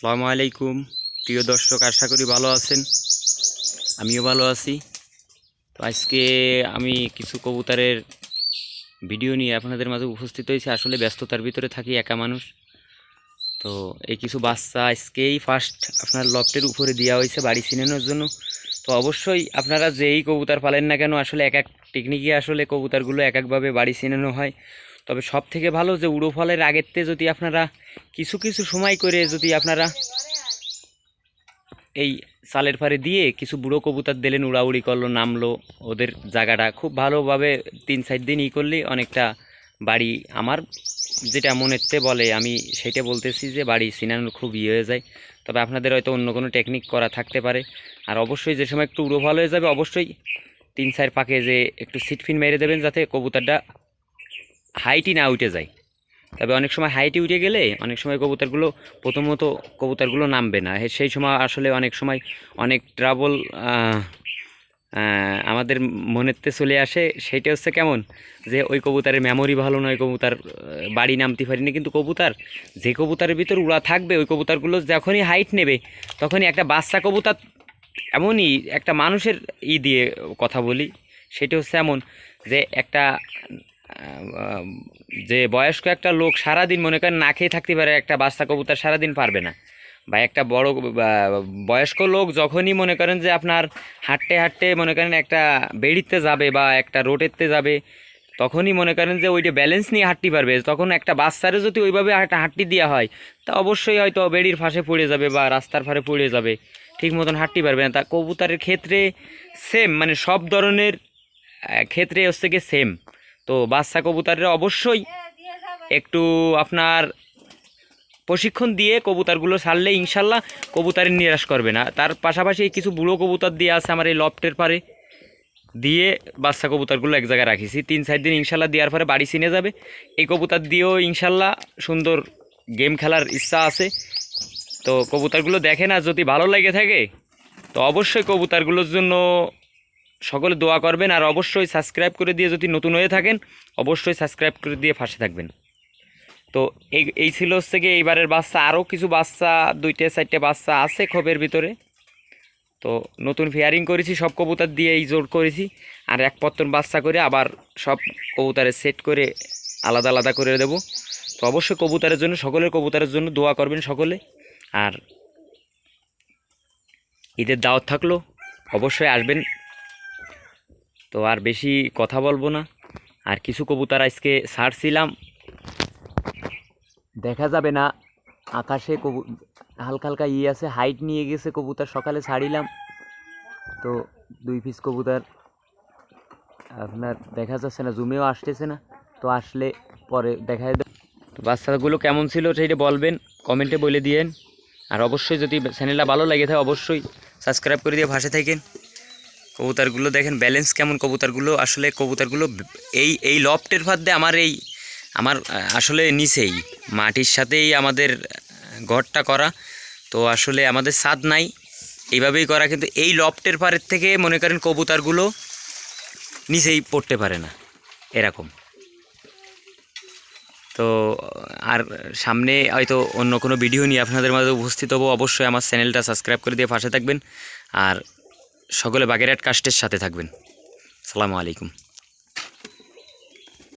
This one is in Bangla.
আসসালামু আলাইকুম প্রিয় দর্শক, আশা করি ভালো আছেন। আমিও ভালো আছি। তো আজকে আমি কিছু কবুতরের ভিডিও নিয়ে আপনাদের মাঝে উপস্থিত হয়েছি। আসলে ব্যস্ততার ভিতরে থাকি, একা মানুষ। তো এই কিছু বাচ্চা আজকেই ফার্স্ট আপনার লফটের উপরে দেওয়া হয়েছে বাড়ি চিনানোর জন্য। তো অবশ্যই আপনারা যেই কবুতর পালেন না কেন, আসলে এক এক টেকনিকে আসলে কবুতরগুলো এক একভাবে বাড়ি চিনানো হয়। তবে সব থেকে ভালো যে উড়ো ফলের আগেরতে যদি আপনারা কিছু কিছু সময় করে যদি আপনারা এই চালের ফাড়ে দিয়ে কিছু বুড়ো কবুতর দিলেন, উড়াউড়ি করলো, নামলো, ওদের জায়গাটা খুব ভালোভাবে 3-4 দিন করলে অনেকটা বাড়ি আমার যেটা মনেতে বলে আমি সেটা বলতেছি যে বাড়ি চিনানোর খুব হয়ে যায়। তবে আপনাদের হয়তো অন্য কোনো টেকনিক করা থাকতে পারে। আর অবশ্যই যে সময় একটু উড়ো ভালো হয়ে যাবে, অবশ্যই 3-4 পাকে যে একটু সিটফিন মেরে দেবেন যাতে কবুতরটা হাইটই না উঠে যায়। তবে অনেক সময় হাইটে উঠে গেলে অনেক সময় কবুতরগুলো প্রথমত কবুতরগুলো নামবে না, সেই সময় আসলে অনেক সময় অনেক ট্রাবল আমাদের মনেতে চলে আসে। সেইটা হচ্ছে কেমন যে ওই কবুতরের মেমোরি ভালো নয়, কবুতর বাড়ি নামতে পারি না। কিন্তু কবুতর যে কবুতরের ভিতর উড়া থাকবে, ওই কবুতরগুলো যখনই হাইট নেবে তখনই একটা বাচ্চা কবুতর এমনই একটা মানুষের দিয়ে কথা বলি, সেটা হচ্ছে এমন যে একটা যে বয়স্ক একটা লোক সারাদিন মনে করেন না খেয়ে থাকতে পারে, একটা বাচ্চা কবুতর সারাদিন পারবে না। বা একটা বড় বয়স্ক লোক যখনই মনে করেন যে আপনার হাঁটতে হাঁটতে মনে করেন একটা বেড়িতে যাবে বা একটা রোডেতে যাবে, তখনই মনে করেন যে ওইটা ব্যালেন্স নিয়ে হাঁটতে পারবে। তখন একটা বাচ্চারে যদি ওইভাবে হাঁটতে দেওয়া হয়, তা অবশ্যই হয়তো বেড়ির ফাঁসে পড়ে যাবে বা রাস্তার ফাঁড়ে পড়ে যাবে, ঠিক মতন হাঁটতে পারবে না। তা কবুতরের ক্ষেত্রে সেম, মানে সব ধরনের ক্ষেত্রে হচ্ছে গিয়ে সেম। তো বাচ্চা কবুতরের অবশ্যই একটু আপনার প্রশিক্ষণ দিয়ে কবুতরগুলো ছাড়লে ইনশাল্লাহ কবুতরের নিরাশ করবে না। তার পাশাপাশি কিছু বুড়ো কবুতর দিয়ে আছে আমার এই লফটের পারে, দিয়ে বাচ্চা কবুতরগুলো এক জায়গায় রাখিছি। 3-4 দিন ইনশাল্লাহ দেওয়ার পরে বাড়ি চিনে যাবে। এই কবুতর দিয়েও ইনশাল্লাহ সুন্দর গেম খেলার ইচ্ছা আছে। তো কবুতরগুলো দেখে না, যদি ভালো লেগে থাকে তো অবশ্যই কবুতরগুলোর জন্য সকলে দোয়া করবেন। আর অবশ্যই সাবস্ক্রাইব করে দিয়ে, যদি নতুন হয়ে থাকেন অবশ্যই সাবস্ক্রাইব করে দিয়ে পাশে থাকবেন। তো এই ছিল হচ্ছে গিয়ে এইবারের বাচ্চা। আরও কিছু বাচ্চা 2-4টে বাচ্চা আছে খোপের ভিতরে। তো নতুন ফেয়ারিং করেছি, সব কবুতর দিয়ে এই জোর করেছি। আর এক পত্তন বাচ্চা করে আবার সব কবুতরে সেট করে আলাদা আলাদা করে দেব। তো অবশ্যই কবুতরের জন্য, সকলের কবুতরের জন্য দোয়া করবেন সকলে। আর ঈদের দাওয়াত থাকলো, অবশ্যই আসবেন। তো আর বেশি কথা বলবো না। আর কিছু কবুতর আজকে ছাড়ছিলাম, দেখা যাবে না আকাশে হালকা হালকা আছে, হাইট নিয়ে গেছে কবুতর। সকালে ছাড়িলাম তো 2 পিস কবুতর আপনার দেখা যাচ্ছে না, জুমেও আসতেছে না। তো আসলে পরে দেখা যাবে। তো বাচ্চাগুলো কেমন ছিল সেইটা বলবেন, কমেন্টে বলে দিয়েন। আর অবশ্যই যদি চ্যানেলটা ভালো লাগে থাকে অবশ্যই সাবস্ক্রাইব করে দিয়ে পাশে থাকেন। কবুতরগুলো দেখেন ব্যালেন্স কেমন। কবুতরগুলো আসলে কবুতরগুলো এই লফটের ফাঁদে আমার আসলে নিচেই মাটির সাথেই আমাদের ঘরটা করা। তো আসলে আমাদের ছাদ নাই, এইভাবেই করা। কিন্তু এই লফটের পাড়ের থেকে মনে করেন কবুতরগুলো নিচেই পড়তে পারে না, এরকম। তো আর সামনে হয়তো অন্য কোনো ভিডিও নিয়ে আপনাদের মাঝে উপস্থিত হবো। অবশ্যই আমার চ্যানেলটা সাবস্ক্রাইব করে দিয়ে পাশে থাকবেন। আর সকলে বাগেরহাট কাস্টের সাথে থাকবেন। আসসালামু আলাইকুম।